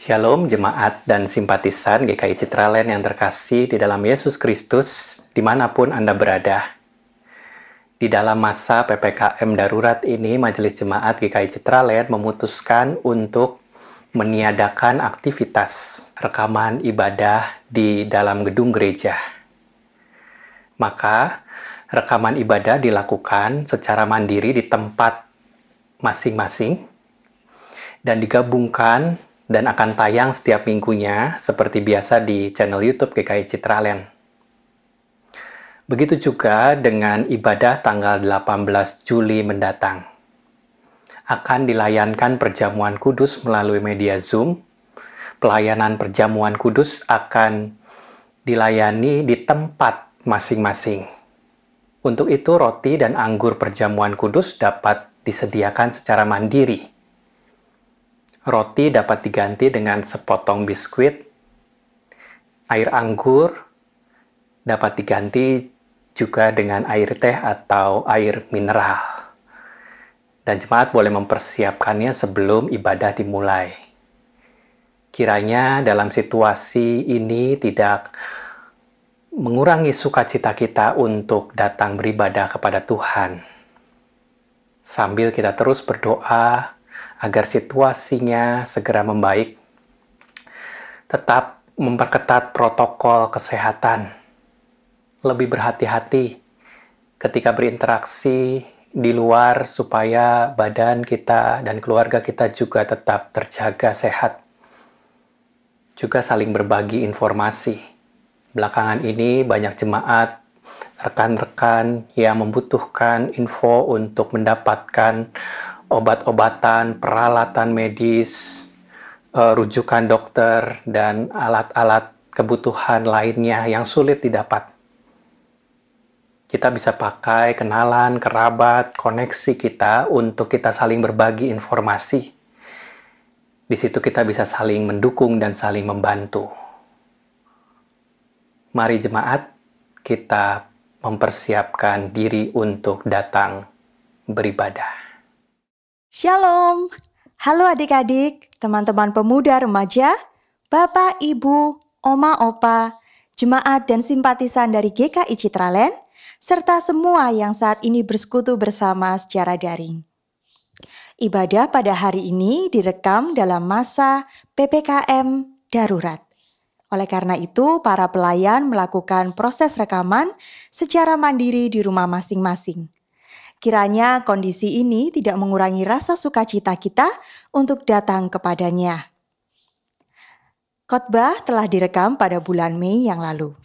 Shalom jemaat dan simpatisan GKI Citraland yang terkasih di dalam Yesus Kristus dimanapun Anda berada. Di dalam masa PPKM darurat ini, Majelis Jemaat GKI Citraland memutuskan untuk meniadakan aktivitas rekaman ibadah di dalam gedung gereja. Maka, rekaman ibadah dilakukan secara mandiri di tempat masing-masing dan digabungkan dan akan tayang setiap minggunya seperti biasa di channel YouTube GKI Citraland. Begitu juga dengan ibadah tanggal 18 Juli mendatang. Akan dilayankan perjamuan kudus melalui media Zoom. Pelayanan perjamuan kudus akan dilayani di tempat masing-masing. Untuk itu, roti dan anggur perjamuan kudus dapat disediakan secara mandiri. Roti dapat diganti dengan sepotong biskuit. Air anggur dapat diganti juga dengan air teh atau air mineral. Dan jemaat boleh mempersiapkannya sebelum ibadah dimulai. Kiranya dalam situasi ini tidak mengurangi sukacita kita untuk datang beribadah kepada Tuhan. Sambil kita terus berdoa agar situasinya segera membaik, tetap memperketat protokol kesehatan, lebih berhati-hati ketika berinteraksi di luar supaya badan kita dan keluarga kita juga tetap terjaga sehat. Juga saling berbagi informasi. Belakangan ini banyak jemaat, rekan-rekan yang membutuhkan info untuk mendapatkan obat-obatan, peralatan medis, rujukan dokter, dan alat-alat kebutuhan lainnya yang sulit didapat. Kita bisa pakai kenalan, kerabat, koneksi kita untuk kita saling berbagi informasi. Di situ kita bisa saling mendukung dan saling membantu. Mari jemaat, kita mempersiapkan diri untuk datang beribadah. Shalom, halo adik-adik, teman-teman pemuda remaja, bapak, ibu, oma, opa, jemaat dan simpatisan dari GKI Citraland, serta semua yang saat ini bersekutu bersama secara daring. Ibadah pada hari ini direkam dalam masa PPKM darurat. Oleh karena itu, para pelayan melakukan proses rekaman secara mandiri di rumah masing-masing. Kiranya kondisi ini tidak mengurangi rasa sukacita kita untuk datang kepadanya. Khotbah telah direkam pada bulan Mei yang lalu.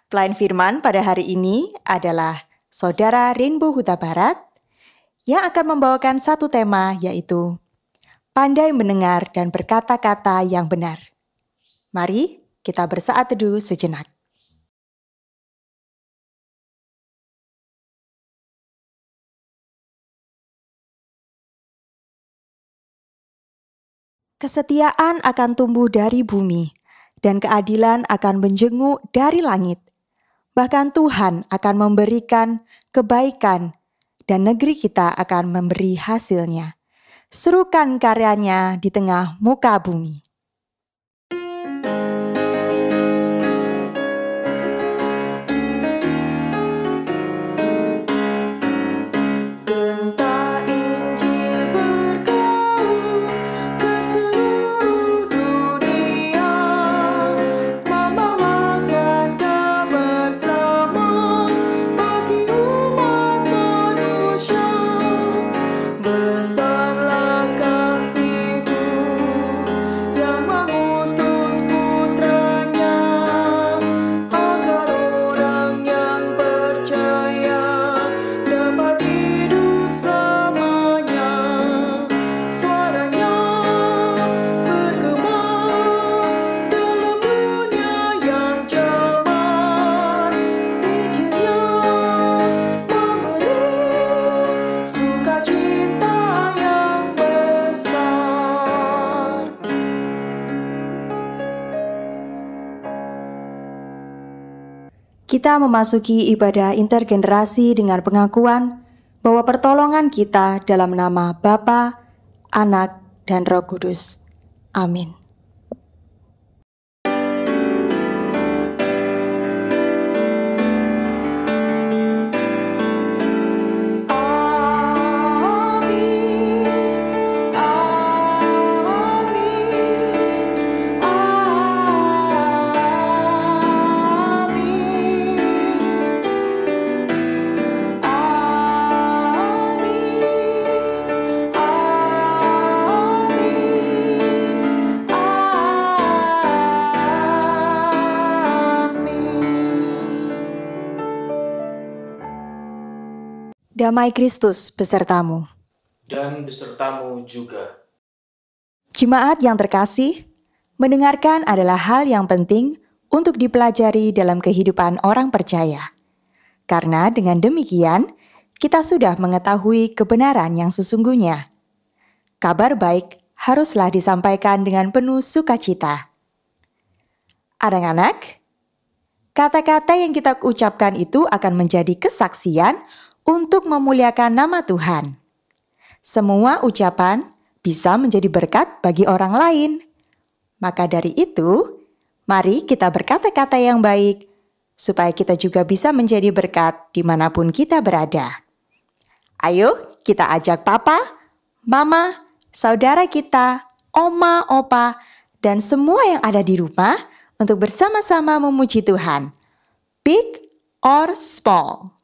Pelayan firman pada hari ini adalah Saudara Rainbow Huta Barat yang akan membawakan satu tema, yaitu pandai mendengar dan berkata-kata yang benar. Mari kita bersaat teduh sejenak. Kesetiaan akan tumbuh dari bumi, dan keadilan akan menjenguk dari langit. Bahkan Tuhan akan memberikan kebaikan, dan negeri kita akan memberi hasilnya. Serukan karyanya di tengah muka bumi. Kita memasuki ibadah intergenerasi dengan pengakuan bahwa pertolongan kita dalam nama Bapa, Anak, dan Roh Kudus. Amin. Damai Kristus besertamu. Dan besertamu juga. Jemaat yang terkasih, mendengarkan adalah hal yang penting untuk dipelajari dalam kehidupan orang percaya. Karena dengan demikian, kita sudah mengetahui kebenaran yang sesungguhnya. Kabar baik haruslah disampaikan dengan penuh sukacita. Anak-anak, kata-kata yang kita ucapkan itu akan menjadi kesaksian untuk memuliakan nama Tuhan. Semua ucapan bisa menjadi berkat bagi orang lain. Maka dari itu, mari kita berkata-kata yang baik, supaya kita juga bisa menjadi berkat dimanapun kita berada. Ayo kita ajak papa, mama, saudara kita, oma, opa, dan semua yang ada di rumah untuk bersama-sama memuji Tuhan. Big or small.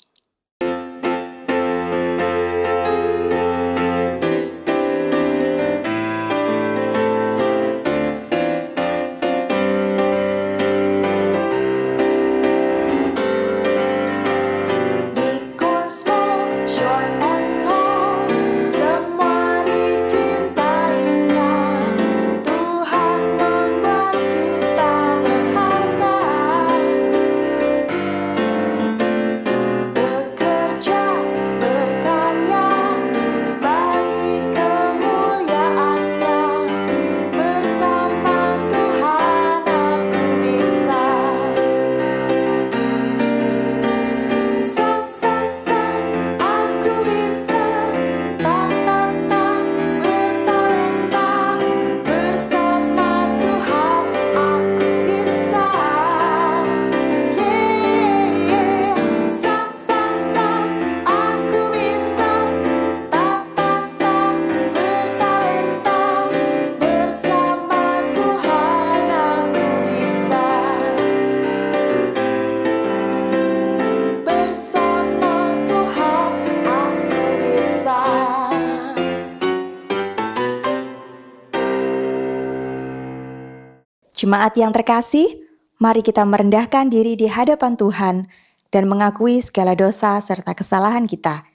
Jemaat yang terkasih, mari kita merendahkan diri di hadapan Tuhan dan mengakui segala dosa serta kesalahan kita.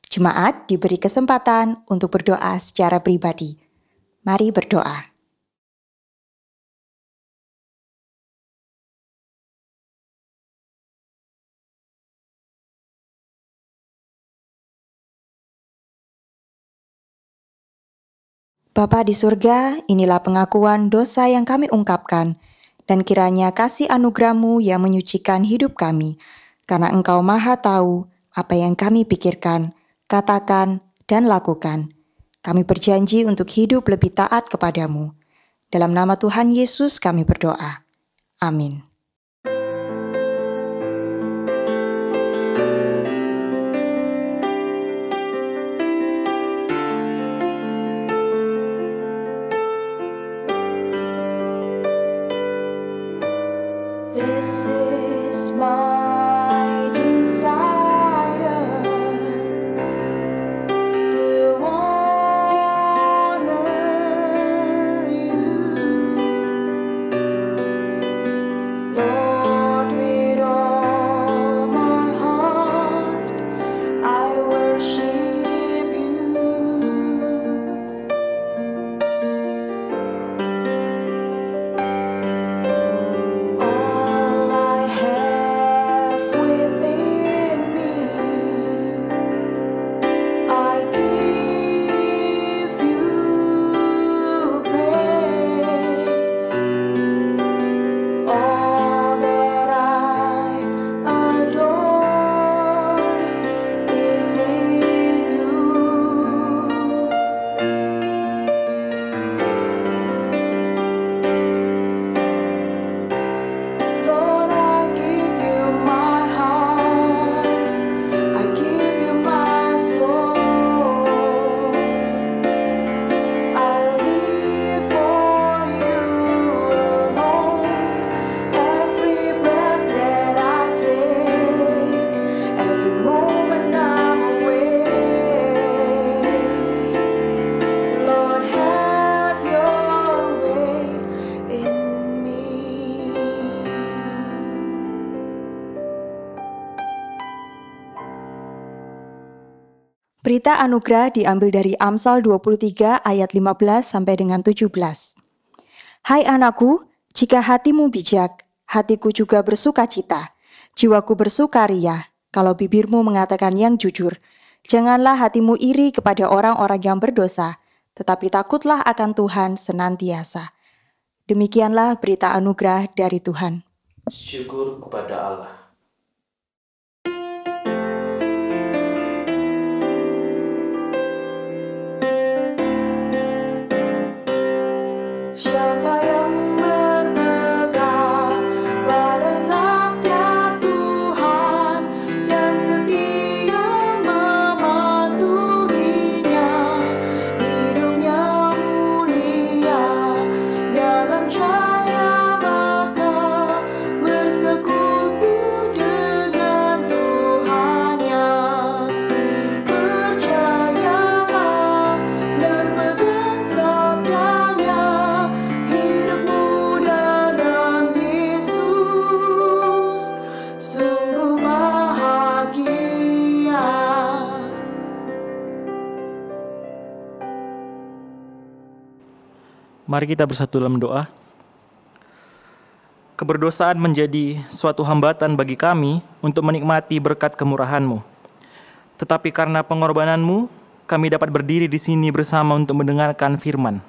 Jemaat diberi kesempatan untuk berdoa secara pribadi. Mari berdoa. Bapa di surga, inilah pengakuan dosa yang kami ungkapkan, dan kiranya kasih anugerah-Mu yang menyucikan hidup kami, karena Engkau Maha Tahu apa yang kami pikirkan, katakan, dan lakukan. Kami berjanji untuk hidup lebih taat kepadamu. Dalam nama Tuhan Yesus kami berdoa. Amin. This is my desire to honor you, Lord, with all my heart I worship you. All I have Berita anugerah diambil dari Amsal 23 ayat 15 sampai dengan 17. Hai anakku, jika hatimu bijak, hatiku juga bersukacita. Jiwaku bersukaria kalau bibirmu mengatakan yang jujur. Janganlah hatimu iri kepada orang-orang yang berdosa, tetapi takutlah akan Tuhan senantiasa. Demikianlah berita anugerah dari Tuhan. Syukur kepada Allah. Siapa yang berpegang pada sabda Tuhan dan setia mematuhinya, hidupnya mulia dalam cahaya, maka bersekutu dengan Tuhannya. Percayalah dan pegang sabdanya, hidupmu dalam Yesus sungguh bahagia. Mari kita bersatu dalam doa. Keberdosaan menjadi suatu hambatan bagi kami untuk menikmati berkat kemurahan-Mu. Tetapi karena pengorbanan-Mu, kami dapat berdiri di sini bersama untuk mendengarkan firman.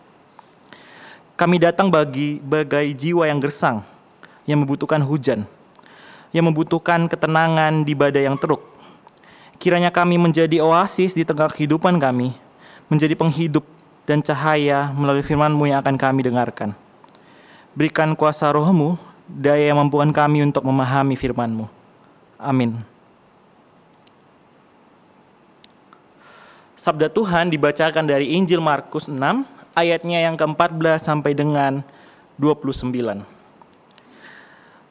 Kami datang bagai jiwa yang gersang, yang membutuhkan hujan, yang membutuhkan ketenangan di badai yang teruk. Kiranya kami menjadi oasis di tengah kehidupan kami, menjadi penghidup dan cahaya melalui firman-Mu yang akan kami dengarkan. Berikan kuasa Roh-Mu, daya yang mampukan kami untuk memahami firman-Mu. Amin. Sabda Tuhan dibacakan dari Injil Markus 6, ayatnya yang ke-14 sampai dengan 29.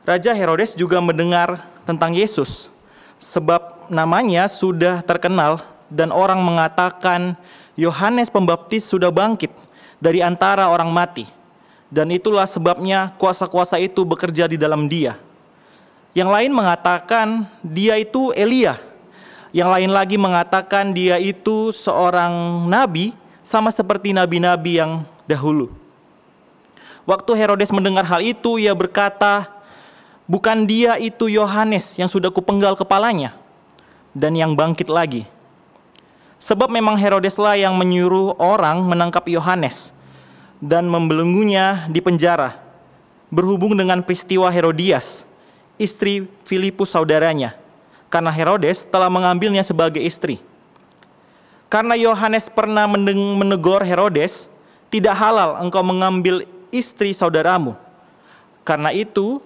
Raja Herodes juga mendengar tentang Yesus, sebab namanya sudah terkenal dan orang mengatakan Yohanes Pembaptis sudah bangkit dari antara orang mati. Dan itulah sebabnya kuasa-kuasa itu bekerja di dalam dia. Yang lain mengatakan dia itu Elia. Yang lain lagi mengatakan dia itu seorang nabi, sama seperti nabi-nabi yang dahulu. Waktu Herodes mendengar hal itu, ia berkata, bukan dia itu Yohanes yang sudah kupenggal kepalanya dan yang bangkit lagi. Sebab memang Herodeslah yang menyuruh orang menangkap Yohanes dan membelenggunya di penjara, berhubung dengan peristiwa Herodias, istri Filipus saudaranya, karena Herodes telah mengambilnya sebagai istri. Karena Yohanes pernah menegur Herodes, tidak halal engkau mengambil istri saudaramu. Karena itu,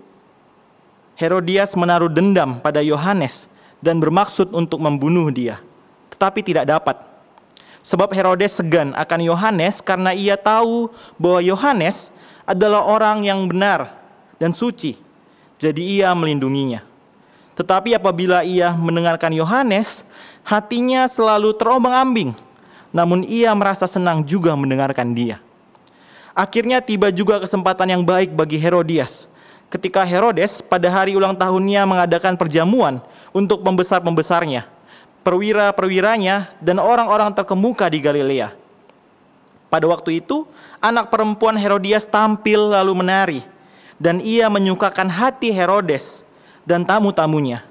Herodias menaruh dendam pada Yohanes dan bermaksud untuk membunuh dia. Tetapi tidak dapat. Sebab Herodes segan akan Yohanes karena ia tahu bahwa Yohanes adalah orang yang benar dan suci. Jadi ia melindunginya. Tetapi apabila ia mendengarkan Yohanes, hatinya selalu terombang-ambing. Namun ia merasa senang juga mendengarkan dia. Akhirnya tiba juga kesempatan yang baik bagi Herodias. Ketika Herodes pada hari ulang tahunnya mengadakan perjamuan untuk pembesar-pembesarnya, perwira-perwiranya, dan orang-orang terkemuka di Galilea. Pada waktu itu, anak perempuan Herodias tampil lalu menari, dan ia menyukakan hati Herodes dan tamu-tamunya.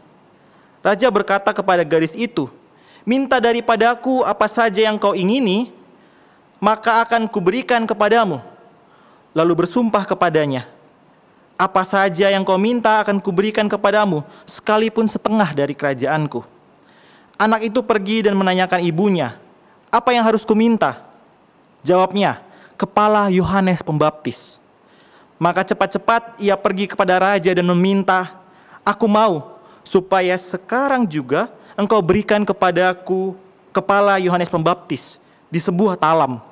Raja berkata kepada gadis itu, minta daripadaku apa saja yang kau ingini, maka akan kuberikan kepadamu. Lalu bersumpah kepadanya, apa saja yang kau minta akan kuberikan kepadamu, sekalipun setengah dari kerajaanku. Anak itu pergi dan menanyakan ibunya, apa yang harus kuminta? Jawabnya, kepala Yohanes Pembaptis. Maka cepat-cepat ia pergi kepada raja dan meminta, aku mau supaya sekarang juga engkau berikan kepadaku kepala Yohanes Pembaptis di sebuah talam.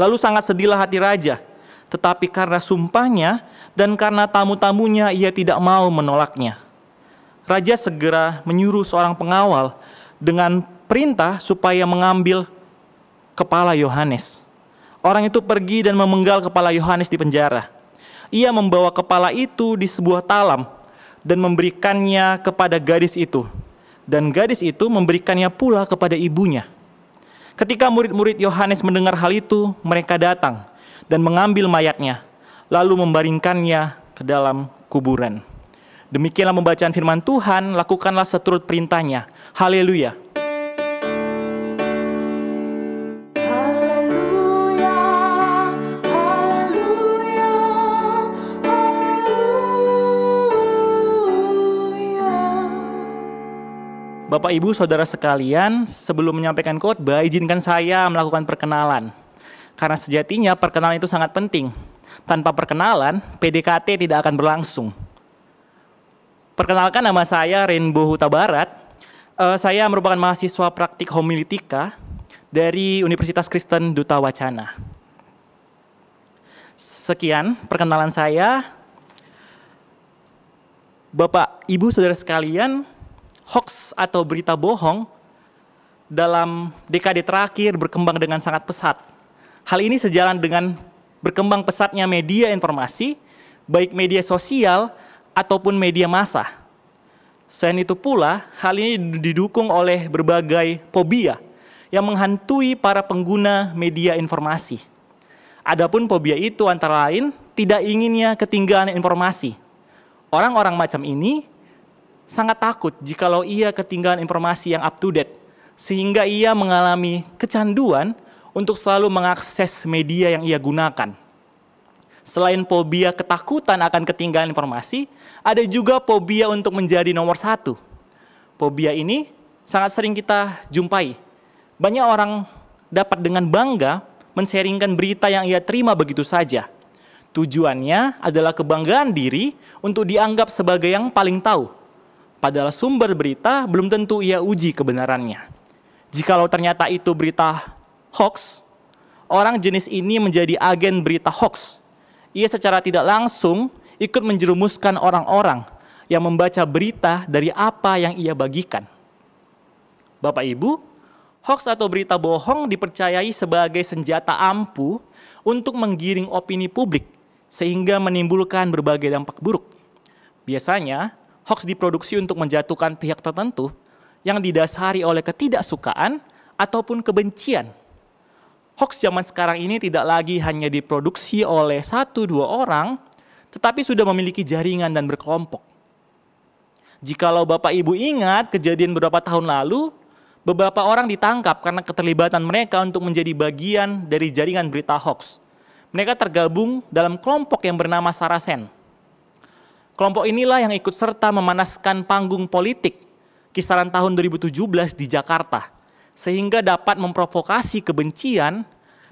Lalu sangat sedihlah hati raja, tetapi karena sumpahnya dan karena tamu-tamunya ia tidak mau menolaknya. Raja segera menyuruh seorang pengawal dengan perintah supaya mengambil kepala Yohanes. Orang itu pergi dan memenggal kepala Yohanes di penjara. Ia membawa kepala itu di sebuah talam dan memberikannya kepada gadis itu. dan gadis itu memberikannya pula kepada ibunya. Ketika murid-murid Yohanes mendengar hal itu, mereka datang dan mengambil mayatnya, lalu membaringkannya ke dalam kuburan. Demikianlah pembacaan firman Tuhan, lakukanlah seturut perintahnya. Haleluya. Bapak, Ibu, Saudara sekalian, sebelum menyampaikan khotbah, izinkan saya melakukan perkenalan. Karena sejatinya perkenalan itu sangat penting. Tanpa perkenalan, PDKT tidak akan berlangsung. Perkenalkan, nama saya Rainbow Huta Barat. Saya merupakan mahasiswa praktik homiletika dari Universitas Kristen Duta Wacana. Sekian perkenalan saya. Bapak, Ibu, Saudara sekalian, hoax atau berita bohong dalam dekade terakhir berkembang dengan sangat pesat. Hal ini sejalan dengan berkembang pesatnya media informasi, baik media sosial ataupun media massa. Selain itu pula, hal ini didukung oleh berbagai fobia yang menghantui para pengguna media informasi. Adapun fobia itu antara lain tidak inginnya ketinggalan informasi. Orang-orang macam ini sangat takut jikalau ia ketinggalan informasi yang up to date, sehingga ia mengalami kecanduan untuk selalu mengakses media yang ia gunakan. Selain fobia ketakutan akan ketinggalan informasi, ada juga fobia untuk menjadi nomor satu. Fobia ini sangat sering kita jumpai. Banyak orang dapat dengan bangga men-sharingkan berita yang ia terima begitu saja. Tujuannya adalah kebanggaan diri untuk dianggap sebagai yang paling tahu. Padahal sumber berita belum tentu ia uji kebenarannya. Jikalau ternyata itu berita hoax, orang jenis ini menjadi agen berita hoax. Ia secara tidak langsung ikut menjerumuskan orang-orang yang membaca berita dari apa yang ia bagikan. Bapak Ibu, hoax atau berita bohong dipercayai sebagai senjata ampuh untuk menggiring opini publik sehingga menimbulkan berbagai dampak buruk. Biasanya, hoax diproduksi untuk menjatuhkan pihak tertentu yang didasari oleh ketidaksukaan ataupun kebencian. Hoax zaman sekarang ini tidak lagi hanya diproduksi oleh 1-2 orang, tetapi sudah memiliki jaringan dan berkelompok. Jikalau Bapak Ibu ingat kejadian beberapa tahun lalu, beberapa orang ditangkap karena keterlibatan mereka untuk menjadi bagian dari jaringan berita hoax. Mereka tergabung dalam kelompok yang bernama Sarasen. Kelompok inilah yang ikut serta memanaskan panggung politik kisaran tahun 2017 di Jakarta, sehingga dapat memprovokasi kebencian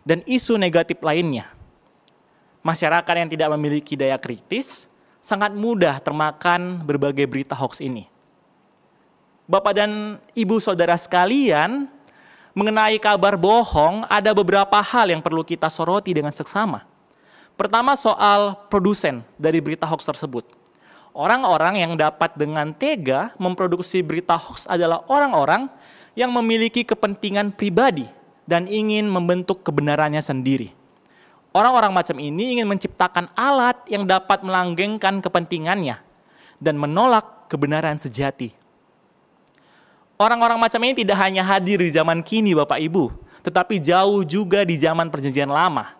dan isu negatif lainnya. Masyarakat yang tidak memiliki daya kritis sangat mudah termakan berbagai berita hoax ini. Bapak dan Ibu Saudara sekalian, mengenai kabar bohong ada beberapa hal yang perlu kita soroti dengan seksama. Pertama, soal produsen dari berita hoax tersebut. Orang-orang yang dapat dengan tega memproduksi berita hoax adalah orang-orang yang memiliki kepentingan pribadi dan ingin membentuk kebenarannya sendiri. Orang-orang macam ini ingin menciptakan alat yang dapat melanggengkan kepentingannya dan menolak kebenaran sejati. Orang-orang macam ini tidak hanya hadir di zaman kini, Bapak Ibu, tetapi jauh juga di zaman Perjanjian Lama.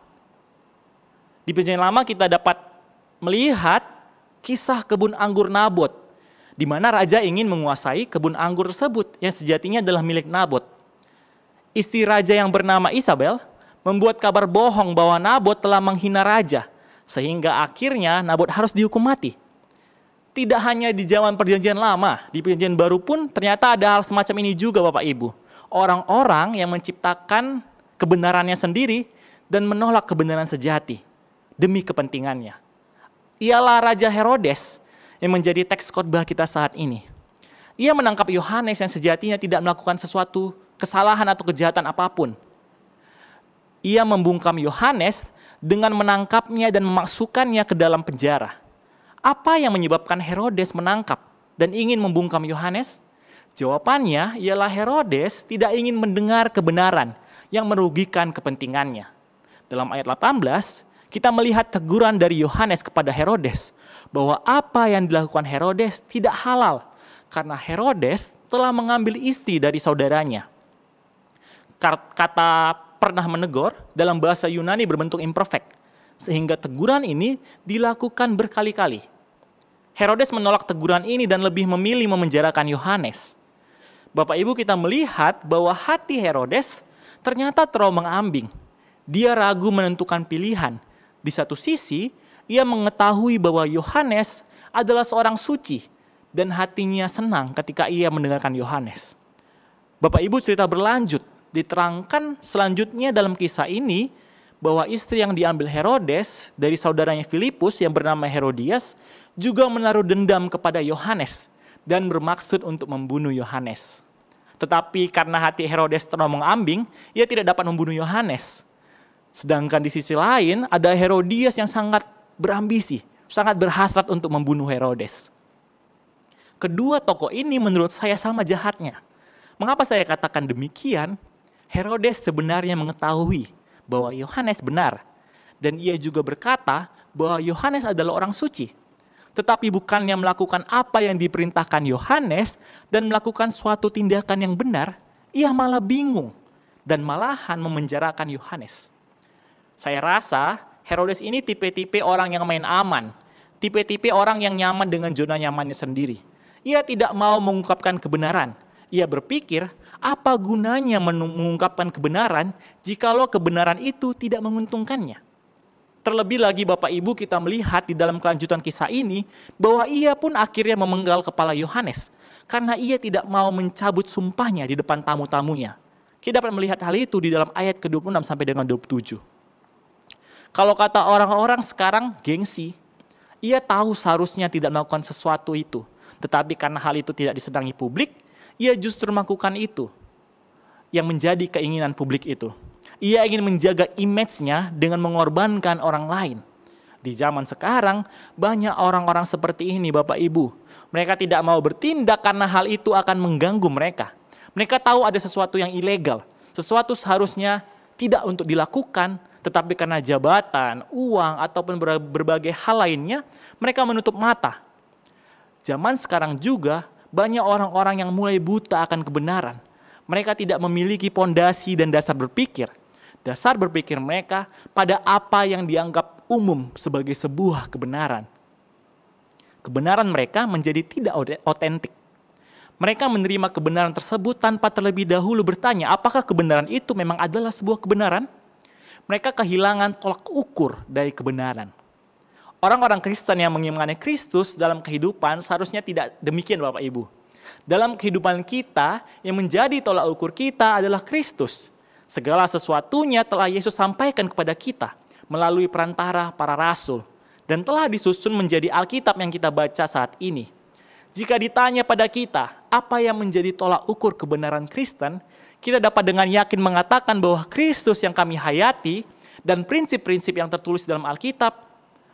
Di Perjanjian Lama kita dapat melihat kisah kebun anggur Nabot, di mana raja ingin menguasai kebun anggur tersebut yang sejatinya adalah milik Nabot. Istri raja yang bernama Isabel membuat kabar bohong bahwa Nabot telah menghina raja, sehingga akhirnya Nabot harus dihukum mati. Tidak hanya di zaman Perjanjian Lama, di Perjanjian Baru pun ternyata ada hal semacam ini juga, Bapak Ibu. Orang-orang yang menciptakan kebenarannya sendiri dan menolak kebenaran sejati demi kepentingannya. Ialah Raja Herodes yang menjadi teks khotbah kita saat ini. Ia menangkap Yohanes yang sejatinya tidak melakukan sesuatu kesalahan atau kejahatan apapun. Ia membungkam Yohanes dengan menangkapnya dan memasukkannya ke dalam penjara. Apa yang menyebabkan Herodes menangkap dan ingin membungkam Yohanes? Jawabannya ialah Herodes tidak ingin mendengar kebenaran yang merugikan kepentingannya. Dalam ayat 18, kita melihat teguran dari Yohanes kepada Herodes bahwa apa yang dilakukan Herodes tidak halal karena Herodes telah mengambil istri dari saudaranya. Kata pernah menegur dalam bahasa Yunani berbentuk imperfect, sehingga teguran ini dilakukan berkali-kali. Herodes menolak teguran ini dan lebih memilih memenjarakan Yohanes. Bapak Ibu, kita melihat bahwa hati Herodes ternyata terombang-ambing. Dia ragu menentukan pilihan. Di satu sisi, ia mengetahui bahwa Yohanes adalah seorang suci dan hatinya senang ketika ia mendengarkan Yohanes. Bapak Ibu, cerita berlanjut. Diterangkan selanjutnya dalam kisah ini bahwa istri yang diambil Herodes dari saudaranya Filipus yang bernama Herodias juga menaruh dendam kepada Yohanes dan bermaksud untuk membunuh Yohanes. Tetapi karena hati Herodes terombang-ambing, ia tidak dapat membunuh Yohanes. Sedangkan di sisi lain ada Herodias yang sangat berambisi, sangat berhasrat untuk membunuh Herodes. Kedua tokoh ini menurut saya sama jahatnya. Mengapa saya katakan demikian? Herodes sebenarnya mengetahui bahwa Yohanes benar. Dan ia juga berkata bahwa Yohanes adalah orang suci. Tetapi bukannya melakukan apa yang diperintahkan Yohanes dan melakukan suatu tindakan yang benar, ia malah bingung dan malahan memenjarakan Yohanes. Saya rasa Herodes ini tipe-tipe orang yang main aman, tipe-tipe orang yang nyaman dengan zona nyamannya sendiri. Ia tidak mau mengungkapkan kebenaran. Ia berpikir, apa gunanya mengungkapkan kebenaran jikalau kebenaran itu tidak menguntungkannya. Terlebih lagi Bapak Ibu, kita melihat di dalam kelanjutan kisah ini bahwa ia pun akhirnya memenggal kepala Yohanes karena ia tidak mau mencabut sumpahnya di depan tamu-tamunya. Kita dapat melihat hal itu di dalam ayat ke-26 sampai dengan 27. Kalau kata orang-orang sekarang gengsi, ia tahu seharusnya tidak melakukan sesuatu itu. Tetapi karena hal itu tidak disenangi publik, ia justru melakukan itu yang menjadi keinginan publik itu. Ia ingin menjaga image-nya dengan mengorbankan orang lain. Di zaman sekarang, banyak orang-orang seperti ini Bapak Ibu. Mereka tidak mau bertindak karena hal itu akan mengganggu mereka. Mereka tahu ada sesuatu yang ilegal. Sesuatu seharusnya tidak untuk dilakukan, tetapi karena jabatan, uang, ataupun berbagai hal lainnya, mereka menutup mata. Zaman sekarang juga, banyak orang-orang yang mulai buta akan kebenaran. Mereka tidak memiliki pondasi dan dasar berpikir. Dasar berpikir mereka pada apa yang dianggap umum sebagai sebuah kebenaran. Kebenaran mereka menjadi tidak otentik. Mereka menerima kebenaran tersebut tanpa terlebih dahulu bertanya apakah kebenaran itu memang adalah sebuah kebenaran. Mereka kehilangan tolak ukur dari kebenaran. Orang-orang Kristen yang mengimani Kristus dalam kehidupan seharusnya tidak demikian Bapak Ibu. Dalam kehidupan kita yang menjadi tolak ukur kita adalah Kristus. Segala sesuatunya telah Yesus sampaikan kepada kita melalui perantara para rasul dan telah disusun menjadi Alkitab yang kita baca saat ini. Jika ditanya pada kita apa yang menjadi tolak ukur kebenaran Kristen, kita dapat dengan yakin mengatakan bahwa Kristus yang kami hayati dan prinsip-prinsip yang tertulis dalam Alkitab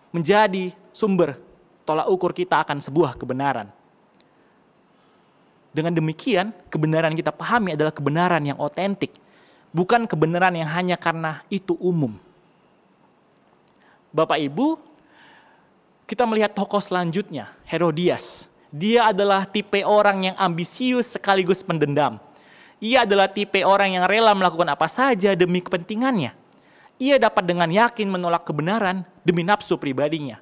menjadi sumber tolak ukur kita akan sebuah kebenaran. Dengan demikian, kebenaran kita pahami adalah kebenaran yang otentik. Bukan kebenaran yang hanya karena itu umum. Bapak Ibu, kita melihat tokoh selanjutnya, Herodias. Dia adalah tipe orang yang ambisius sekaligus pendendam. Ia adalah tipe orang yang rela melakukan apa saja demi kepentingannya. Ia dapat dengan yakin menolak kebenaran demi nafsu pribadinya.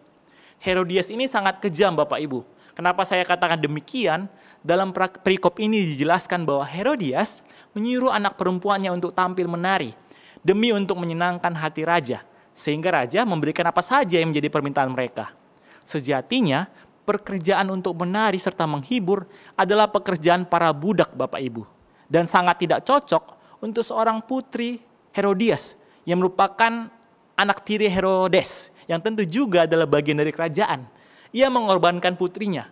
Herodias ini sangat kejam Bapak Ibu. Kenapa saya katakan demikian? Dalam perikop ini dijelaskan bahwa Herodias menyuruh anak perempuannya untuk tampil menari demi untuk menyenangkan hati raja, sehingga raja memberikan apa saja yang menjadi permintaan mereka. Sejatinya, pekerjaan untuk menari serta menghibur adalah pekerjaan para budak Bapak Ibu, dan sangat tidak cocok untuk seorang putri Herodias yang merupakan anak tiri Herodes, yang tentu juga adalah bagian dari kerajaan. Ia mengorbankan putrinya.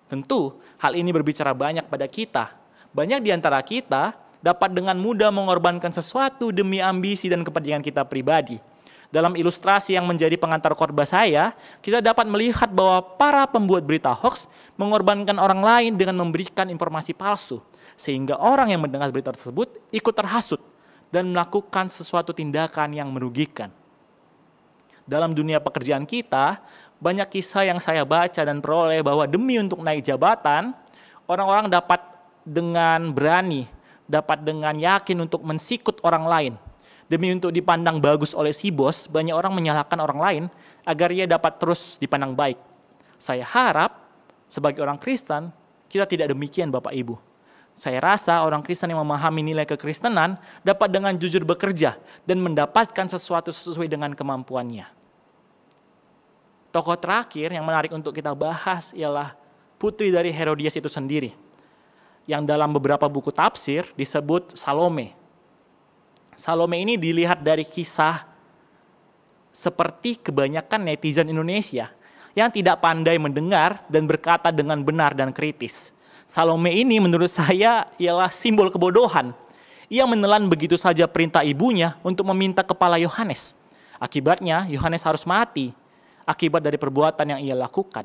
Tentu hal ini berbicara banyak pada kita. Banyak di antara kita dapat dengan mudah mengorbankan sesuatu demi ambisi dan kepentingan kita pribadi. Dalam ilustrasi yang menjadi pengantar khotbah saya, kita dapat melihat bahwa para pembuat berita hoax mengorbankan orang lain dengan memberikan informasi palsu, sehingga orang yang mendengar berita tersebut ikut terhasut dan melakukan sesuatu tindakan yang merugikan. Dalam dunia pekerjaan kita, banyak kisah yang saya baca dan peroleh bahwa demi untuk naik jabatan, orang-orang dapat dengan berani, dapat dengan yakin untuk mensikut orang lain. Demi untuk dipandang bagus oleh si bos, banyak orang menyalahkan orang lain agar ia dapat terus dipandang baik. Saya harap sebagai orang Kristen, kita tidak demikian Bapak Ibu. Saya rasa orang Kristen yang memahami nilai kekristenan dapat dengan jujur bekerja dan mendapatkan sesuatu sesuai dengan kemampuannya. Tokoh terakhir yang menarik untuk kita bahas ialah putri dari Herodias itu sendiri, yang dalam beberapa buku tafsir disebut Salome. Salome ini dilihat dari kisah seperti kebanyakan netizen Indonesia yang tidak pandai mendengar dan berkata dengan benar dan kritis. Salome ini menurut saya ialah simbol kebodohan. Ia menelan begitu saja perintah ibunya untuk meminta kepala Yohanes. Akibatnya Yohanes harus mati akibat dari perbuatan yang ia lakukan.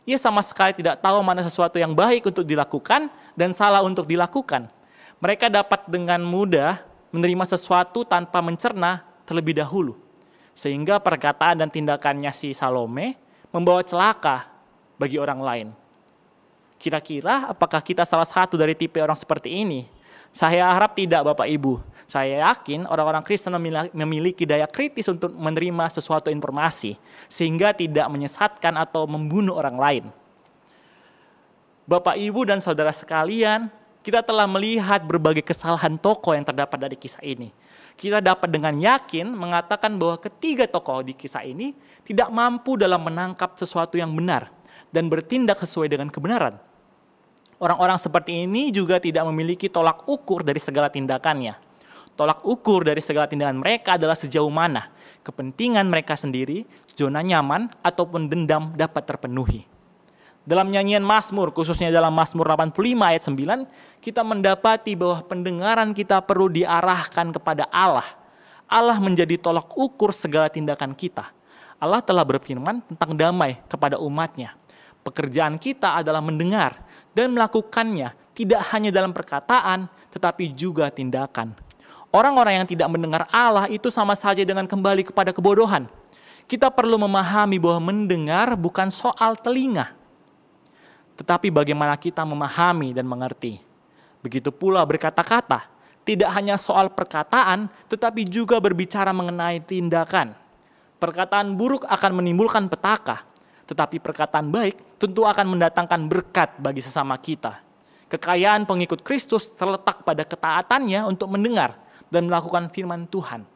Ia sama sekali tidak tahu mana sesuatu yang baik untuk dilakukan dan salah untuk dilakukan. Mereka dapat dengan mudah menerima sesuatu tanpa mencerna terlebih dahulu. Sehingga perkataan dan tindakannya si Salome membawa celaka bagi orang lain. Kira-kira apakah kita salah satu dari tipe orang seperti ini? Saya harap tidak Bapak Ibu. Saya yakin orang-orang Kristen memiliki daya kritis untuk menerima sesuatu informasi sehingga tidak menyesatkan atau membunuh orang lain. Bapak Ibu dan saudara sekalian, kita telah melihat berbagai kesalahan tokoh yang terdapat dari kisah ini. Kita dapat dengan yakin mengatakan bahwa ketiga tokoh di kisah ini tidak mampu dalam menangkap sesuatu yang benar dan bertindak sesuai dengan kebenaran. Orang-orang seperti ini juga tidak memiliki tolak ukur dari segala tindakannya. Tolak ukur dari segala tindakan mereka adalah sejauh mana kepentingan mereka sendiri, zona nyaman, ataupun dendam dapat terpenuhi. Dalam nyanyian Mazmur, khususnya dalam Mazmur 85 ayat 9, kita mendapati bahwa pendengaran kita perlu diarahkan kepada Allah. Allah menjadi tolak ukur segala tindakan kita. Allah telah berfirman tentang damai kepada umatnya. Pekerjaan kita adalah mendengar dan melakukannya tidak hanya dalam perkataan, tetapi juga tindakan. Orang-orang yang tidak mendengar Allah itu sama saja dengan kembali kepada kebodohan. Kita perlu memahami bahwa mendengar bukan soal telinga, tetapi bagaimana kita memahami dan mengerti. Begitu pula berkata-kata, tidak hanya soal perkataan, tetapi juga berbicara mengenai tindakan. Perkataan buruk akan menimbulkan petaka, tetapi perkataan baik tentu akan mendatangkan berkat bagi sesama kita. Kekayaan pengikut Kristus terletak pada ketaatannya untuk mendengar dan melakukan firman Tuhan.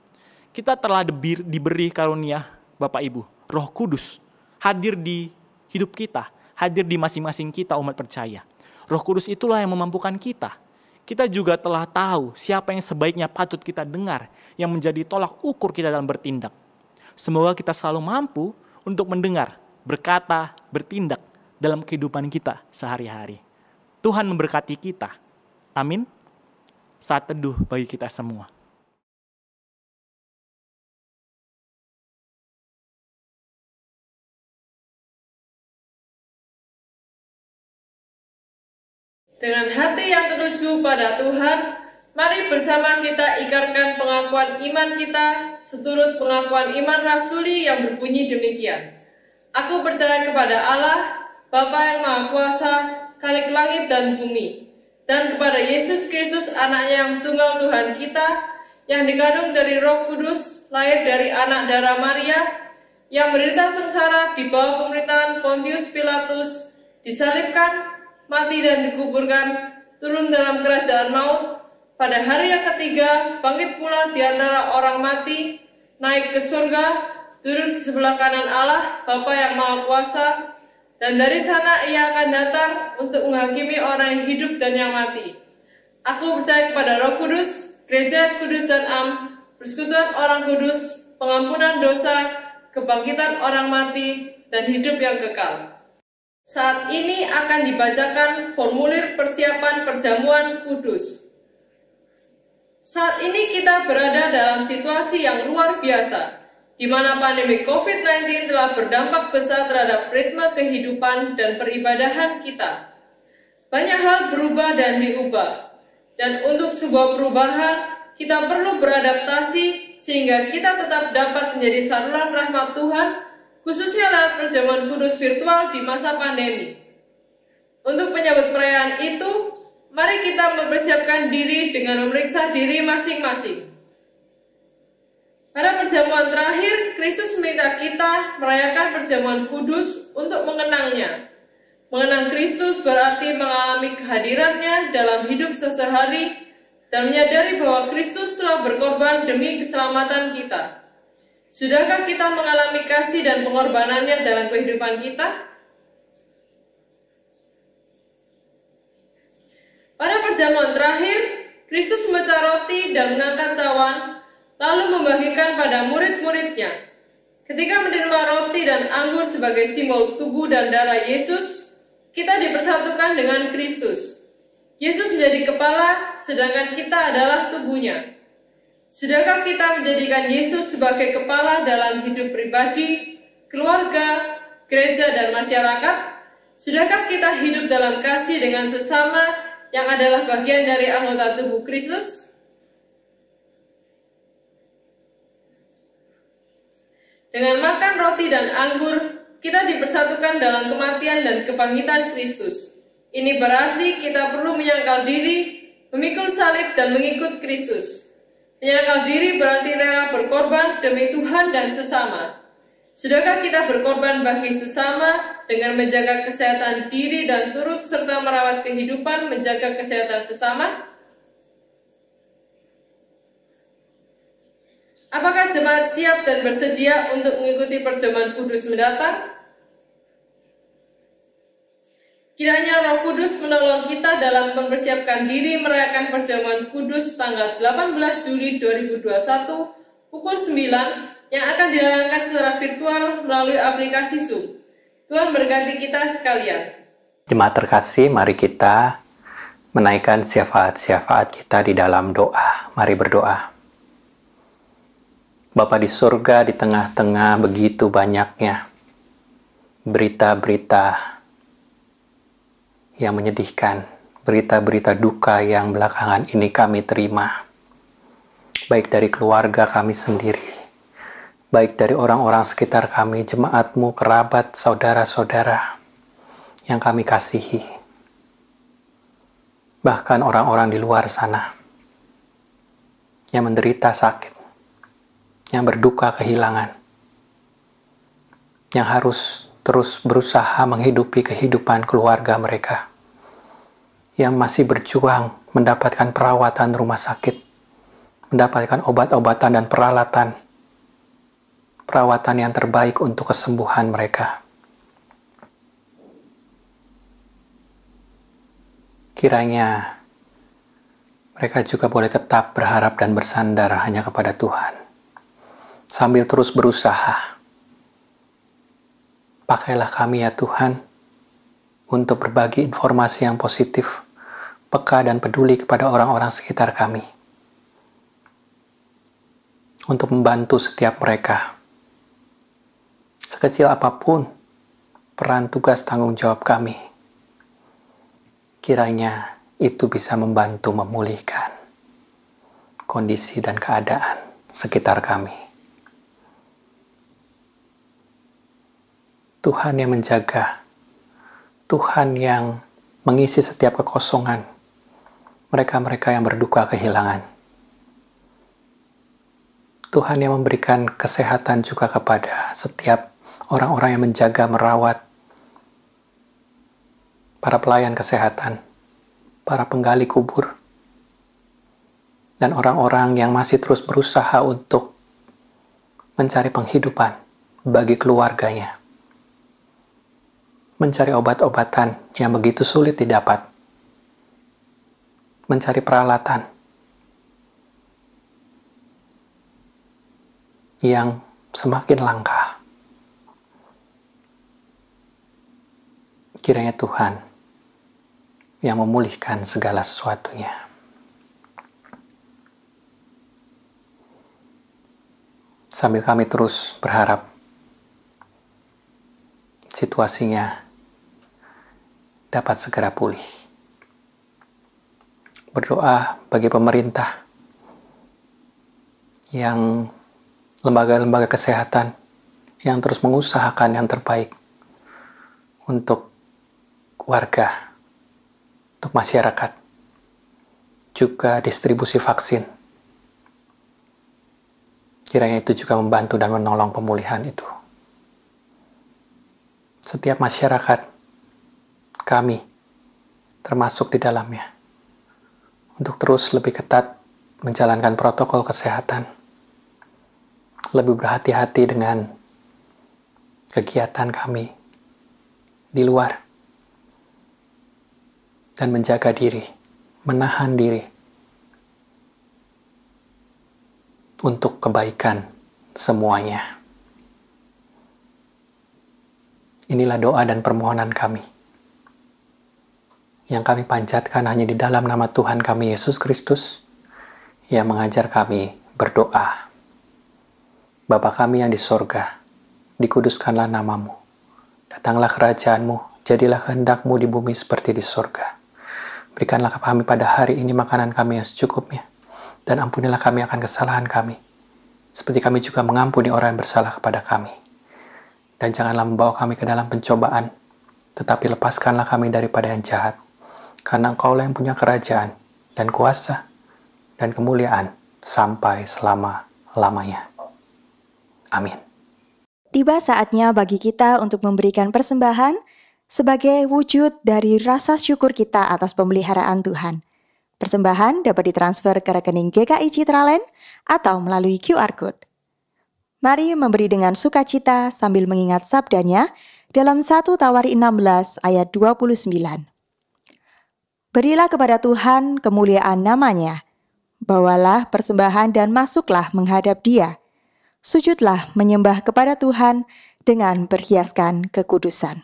Kita telah diberi karunia Bapak Ibu, Roh Kudus hadir di hidup kita, hadir di masing-masing kita umat percaya. Roh Kudus itulah yang memampukan kita. Kita juga telah tahu siapa yang sebaiknya patut kita dengar, yang menjadi tolak ukur kita dalam bertindak. Semoga kita selalu mampu untuk mendengar, berkata, bertindak dalam kehidupan kita sehari-hari. Tuhan memberkati kita. Amin. Saat teduh bagi kita semua. Dengan hati yang tertuju pada Tuhan, mari bersama kita ikrarkan pengakuan iman kita seturut pengakuan iman rasuli yang berbunyi demikian. Aku percaya kepada Allah, Bapa yang Maha Kuasa, Khalik langit dan bumi, dan kepada Yesus Kristus anaknya yang tunggal Tuhan kita, yang dikandung dari Roh Kudus, lahir dari anak darah Maria, yang menderita sengsara di bawah pemerintahan Pontius Pilatus, disalibkan, mati dan dikuburkan, turun dalam kerajaan maut, pada hari yang ketiga bangkit pula di antara orang mati, naik ke surga, duduk di sebelah kanan Allah, Bapa yang Maha Kuasa, dan dari sana ia akan datang untuk menghakimi orang yang hidup dan yang mati. Aku percaya kepada Roh Kudus, gereja kudus dan am, persekutuan orang kudus, pengampunan dosa, kebangkitan orang mati, dan hidup yang kekal. Saat ini akan dibacakan formulir persiapan perjamuan kudus. Saat ini kita berada dalam situasi yang luar biasa, di mana pandemi COVID-19 telah berdampak besar terhadap ritme kehidupan dan peribadahan kita. Banyak hal berubah dan diubah, dan untuk sebuah perubahan, kita perlu beradaptasi sehingga kita tetap dapat menjadi saluran rahmat Tuhan, khususnya lewat perjamuan kudus virtual di masa pandemi. Untuk menyambut perayaan akan itu, mari kita mempersiapkan diri dengan memeriksa diri masing-masing. Pada perjamuan terakhir, Kristus meminta kita merayakan perjamuan kudus untuk mengenangnya. Mengenang Kristus berarti mengalami kehadirannya dalam hidup sehari-hari dan menyadari bahwa Kristus telah berkorban demi keselamatan kita. Sudahkah kita mengalami kasih dan pengorbanannya dalam kehidupan kita? Pada perjamuan terakhir, Kristus memecah roti dan mengangkat cawan, lalu membagikan pada murid-muridnya. Ketika menerima roti dan anggur sebagai simbol tubuh dan darah Yesus, kita dipersatukan dengan Kristus. Yesus menjadi kepala, sedangkan kita adalah tubuhnya. Sudahkah kita menjadikan Yesus sebagai kepala dalam hidup pribadi, keluarga, gereja, dan masyarakat? Sudahkah kita hidup dalam kasih dengan sesama yang adalah bagian dari anggota tubuh Kristus? Dengan makan roti dan anggur, kita dipersatukan dalam kematian dan kebangkitan Kristus. Ini berarti kita perlu menyangkal diri, memikul salib dan mengikut Kristus. Menyangkal diri berarti rela berkorban demi Tuhan dan sesama. Sudahkah kita berkorban bagi sesama dengan menjaga kesehatan diri dan turut serta merawat kehidupan menjaga kesehatan sesama? Apakah jemaat siap dan bersedia untuk mengikuti perjamuan kudus mendatang? Kiranya Roh Kudus menolong kita dalam mempersiapkan diri merayakan perjamuan kudus tanggal 18 Juli 2021 pukul 9 yang akan dilayankan secara virtual melalui aplikasi Zoom. Tuhan berkati kita sekalian. Jemaat terkasih, mari kita menaikkan syafaat-syafaat kita di dalam doa. Mari berdoa. Bapa di surga, di tengah-tengah begitu banyaknya berita-berita yang menyedihkan, berita-berita duka yang belakangan ini kami terima, baik dari keluarga kami sendiri, baik dari orang-orang sekitar kami, jemaatmu, kerabat, saudara-saudara yang kami kasihi, bahkan orang-orang di luar sana yang menderita sakit, yang berduka kehilangan, yang harus terus berusaha menghidupi kehidupan keluarga mereka, yang masih berjuang mendapatkan perawatan rumah sakit, mendapatkan obat-obatan dan perawatan yang terbaik untuk kesembuhan mereka. Kiranya mereka juga boleh tetap berharap dan bersandar hanya kepada Tuhan, sambil terus berusaha. Pakailah kami ya Tuhan, untuk berbagi informasi yang positif, peka dan peduli kepada orang-orang sekitar kami, untuk membantu setiap mereka. Sekecil apapun peran tugas tanggung jawab kami, kiranya itu bisa membantu memulihkan kondisi dan keadaan sekitar kami. Tuhan yang menjaga, Tuhan yang mengisi setiap kekosongan, mereka-mereka yang berduka kehilangan. Tuhan yang memberikan kesehatan juga kepada setiap orang-orang yang menjaga, merawat, para pelayan kesehatan, para penggali kubur, dan orang-orang yang masih terus berusaha untuk mencari penghidupan bagi keluarganya, mencari obat-obatan yang begitu sulit didapat, mencari peralatan yang semakin langka. Kiranya Tuhan yang memulihkan segala sesuatunya. Sambil kami terus berharap situasinya dapat segera pulih. Berdoa bagi pemerintah, yang lembaga-lembaga kesehatan yang terus mengusahakan yang terbaik untuk warga, masyarakat, juga distribusi vaksin. Kiranya itu juga membantu dan menolong pemulihan itu. Setiap masyarakat, kami, termasuk di dalamnya, untuk terus lebih ketat menjalankan protokol kesehatan, lebih berhati-hati dengan kegiatan kami di luar, dan menjaga diri, menahan diri untuk kebaikan semuanya. Inilah doa dan permohonan kami, yang kami panjatkan hanya di dalam nama Tuhan kami Yesus Kristus, yang mengajar kami berdoa. Bapa kami yang di sorga, dikuduskanlah namamu. Datanglah kerajaanmu, jadilah kehendak-mu di bumi seperti di sorga. Berikanlah kami pada hari ini makanan kami yang secukupnya, dan ampunilah kami akan kesalahan kami, seperti kami juga mengampuni orang yang bersalah kepada kami. Dan janganlah membawa kami ke dalam pencobaan, tetapi lepaskanlah kami daripada yang jahat, karena Engkaulah yang punya kerajaan, dan kuasa, dan kemuliaan, sampai selama-lamanya. Amin. Tiba saatnya bagi kita untuk memberikan persembahan sebagai wujud dari rasa syukur kita atas pemeliharaan Tuhan. Persembahan dapat ditransfer ke rekening GKI Citraland atau melalui QR Code. Mari memberi dengan sukacita sambil mengingat sabdanya dalam 1 Tawari 16 ayat 29. Berilah kepada Tuhan kemuliaan namanya. Bawalah persembahan dan masuklah menghadap Dia. Sujudlah menyembah kepada Tuhan dengan berhiaskan kekudusan.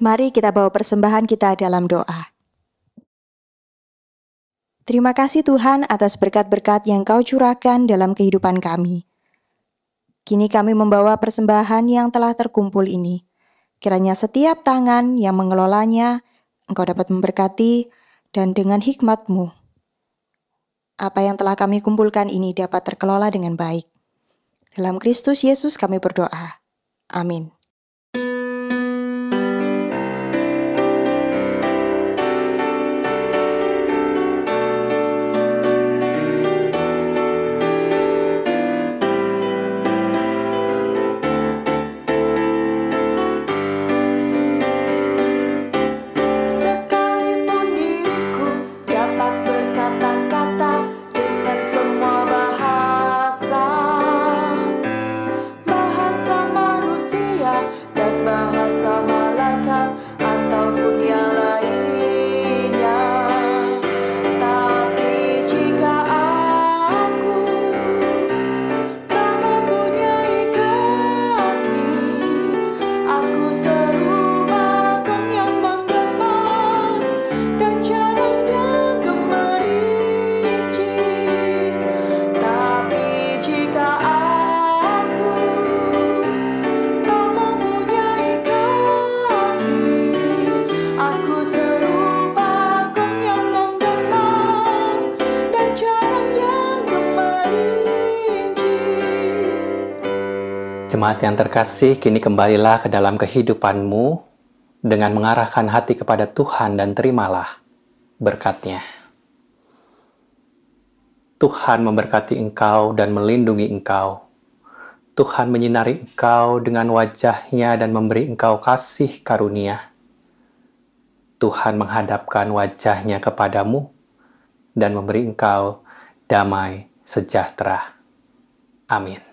Mari kita bawa persembahan kita dalam doa. Terima kasih Tuhan atas berkat-berkat yang Kau curahkan dalam kehidupan kami. Kini kami membawa persembahan yang telah terkumpul ini. Kiranya setiap tangan yang mengelolanya, Engkau dapat memberkati dan dengan hikmat-Mu. Apa yang telah kami kumpulkan ini dapat terkelola dengan baik. Dalam Kristus Yesus kami berdoa. Amin. Jemaat yang terkasih, kini kembalilah ke dalam kehidupanmu dengan mengarahkan hati kepada Tuhan dan terimalah berkat-Nya. Tuhan memberkati engkau dan melindungi engkau. Tuhan menyinari engkau dengan wajah-Nya dan memberi engkau kasih karunia. Tuhan menghadapkan wajah-Nya kepadamu dan memberi engkau damai sejahtera. Amin.